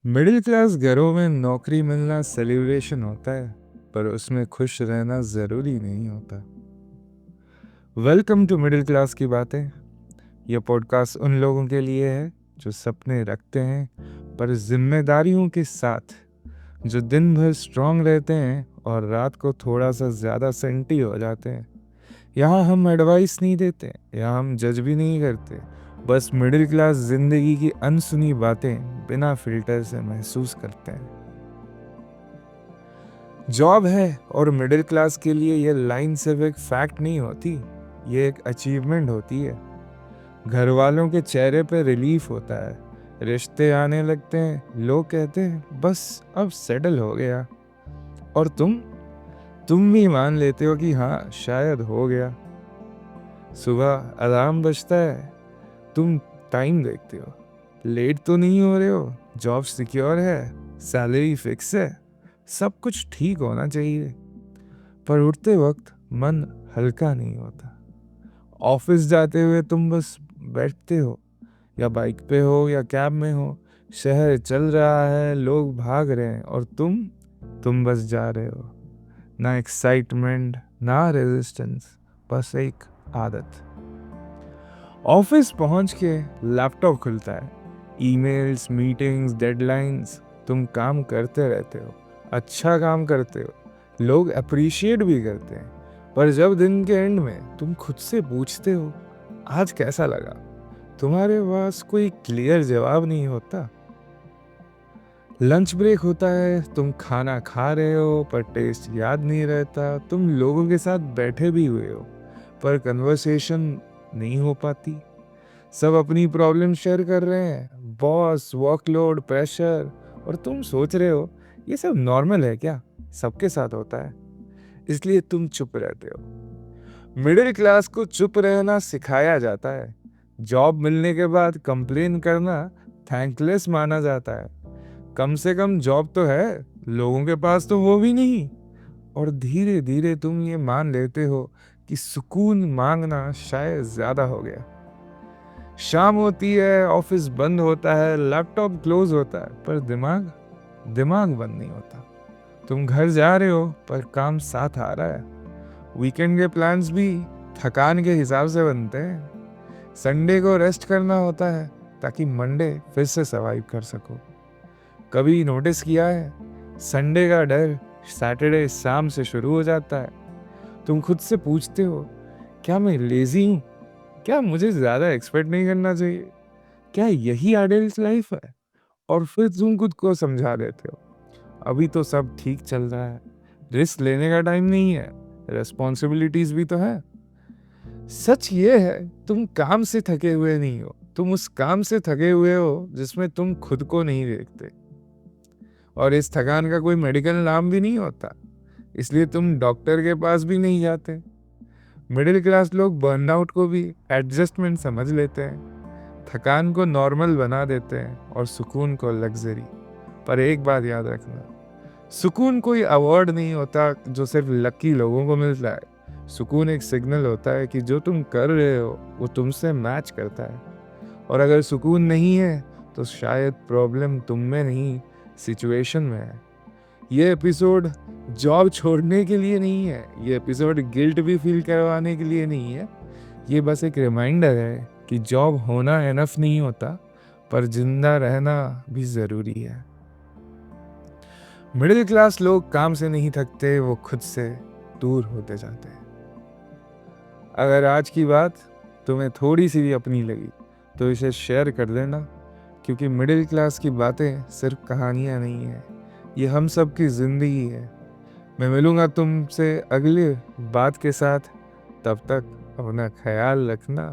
Middle class घरों में नौकरी मिलना सेलिब्रेशन होता है, पर उसमें खुश रहना ज़रूरी नहीं होता। वेलकम टू मिडिल क्लास की बातें। यह पॉडकास्ट उन लोगों के लिए है जो सपने रखते हैं पर जिम्मेदारियों के साथ, जो दिन भर स्ट्रांग रहते हैं और रात को थोड़ा सा ज़्यादा सेंटी हो जाते हैं। यहाँ हम एडवाइस नहीं देते, यहाँ हम जज भी नहीं करते, बस मिडिल क्लास जिंदगी की अनसुनी बातें बिना फिल्टर से महसूस करते हैं। जॉब है और मिडिल क्लास के लिए ये लाइन सिर्फ एक फैक्ट नहीं होती, ये एक अचीवमेंट होती है। घर वालों के चेहरे पे रिलीफ होता है, रिश्ते आने लगते हैं, लोग कहते हैं बस अब सेटल हो गया, और तुम भी मान लेते हो कि हाँ शायद हो गया। सुबह अलार्म बजता है, तुम टाइम देखते हो, लेट तो नहीं हो रहे हो, जॉब सिक्योर है, सैलरी फिक्स है, सब कुछ ठीक होना चाहिए। पर उठते वक्त मन हल्का नहीं होता। ऑफिस जाते हुए तुम बस बैठते हो, या बाइक पे हो या कैब में हो, शहर चल रहा है, लोग भाग रहे हैं और तुम बस जा रहे हो। ना एक्साइटमेंट ना रेजिस्टेंस, बस एक आदत। ऑफिस पहुंच के लैपटॉप खुलता है, ईमेल्स, मीटिंग्स, डेडलाइंस, तुम काम करते रहते हो, अच्छा काम करते हो, लोग अप्रिशिएट भी करते हैं। पर जब दिन के एंड में तुम खुद से पूछते हो आज कैसा लगा, तुम्हारे पास कोई क्लियर जवाब नहीं होता। लंच ब्रेक होता है, तुम खाना खा रहे हो पर टेस्ट याद नहीं रहता, तुम लोगों के साथ बैठे भी हुए हो पर कन्वर्सेशन नहीं हो पाती। सब अपनी प्रॉब्लम शेयर कर रहे हैं, बॉस, वर्कलोड, प्रेशर, और तुम सोच रहे हो ये सब नॉर्मल है क्या, सबके साथ होता है, इसलिए तुम चुप रहते हो। मिडिल क्लास को चुप रहना सिखाया जाता है। जॉब मिलने के बाद कंप्लेन करना थैंकलेस माना जाता है। कम से कम जॉब तो है, लोगों के पास तो वो भी नहीं। और धीरे धीरे तुम ये मान लेते हो कि सुकून मांगना शायद ज्यादा हो गया। शाम होती है, ऑफिस बंद होता है, लैपटॉप क्लोज होता है, पर दिमाग दिमाग बंद नहीं होता। तुम घर जा रहे हो पर काम साथ आ रहा है। वीकेंड के प्लान्स भी थकान के हिसाब से बनते हैं। संडे को रेस्ट करना होता है ताकि मंडे फिर से सर्वाइव कर सको। कभी नोटिस किया है, संडे का डर सैटरडे शाम से शुरू हो जाता है। तुम खुद से पूछते हो क्या मैं लेजी हूँ, क्या मुझे ज्यादा एक्सपेक्ट नहीं करना चाहिए, क्या यही आइडियल लाइफ है। और फिर तुम खुद को समझा देते हो अभी तो सब ठीक चल रहा है, रिस्क लेने का टाइम नहीं है, रेस्पॉन्सिबिलिटीज भी तो है। सच ये है, तुम काम से थके हुए नहीं हो, तुम उस काम से थके हुए हो जिसमें तुम खुद को नहीं देखते। और इस थकान का कोई मेडिकल नाम भी नहीं होता, इसलिए तुम डॉक्टर के पास भी नहीं जाते। मिडिल क्लास लोग बर्नआउट को भी एडजस्टमेंट समझ लेते हैं, थकान को नॉर्मल बना देते हैं और सुकून को लग्जरी। पर एक बात याद रखना, सुकून कोई अवार्ड नहीं होता जो सिर्फ लकी लोगों को मिलता है। सुकून एक सिग्नल होता है कि जो तुम कर रहे हो वो तुमसे मैच करता है। और अगर सुकून नहीं है तो शायद प्रॉब्लम तुम में नहीं, सिचुएशन में है। ये एपिसोड जॉब छोड़ने के लिए नहीं है, ये एपिसोड गिल्ट भी फील करवाने के लिए नहीं है। ये बस एक रिमाइंडर है कि जॉब होना एनफ नहीं होता, पर जिंदा रहना भी ज़रूरी है। मिडिल क्लास लोग काम से नहीं थकते, वो खुद से दूर होते जाते हैं। अगर आज की बात तुम्हें थोड़ी सी भी अपनी लगी तो इसे शेयर कर देना, क्योंकि मिडिल क्लास की बातें सिर्फ कहानियाँ नहीं है, ये हम सब की जिंदगी है। मैं मिलूंगा तुमसे अगले बात के साथ, तब तक अपना ख्याल रखना।